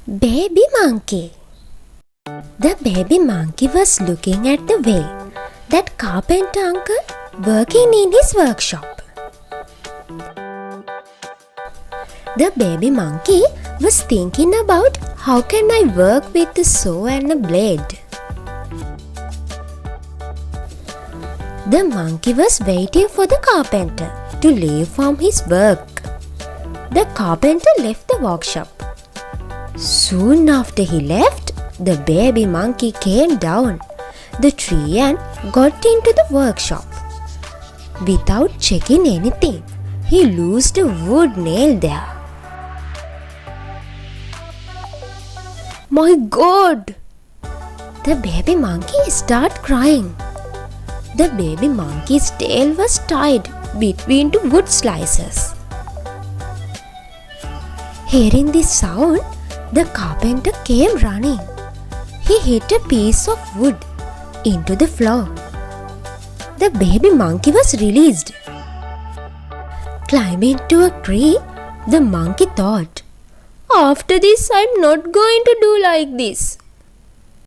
Baby monkey. The baby monkey was looking at the way that carpenter uncle working in his workshop. The baby monkey was thinking about how can I work with the saw and a blade. The monkey was waiting for the carpenter to leave from his work. The carpenter left the workshop. Soon after he left, the baby monkey came down the tree and got into the workshop. Without checking anything, he loosed a wood nail there. My God! The baby monkey started crying. The baby monkey's tail was tied between two wood slices. Hearing this sound, the carpenter came running. He hit a piece of wood into the floor. The baby monkey was released. Climbing to a tree, the monkey thought, "After this, I'm not going to do like this."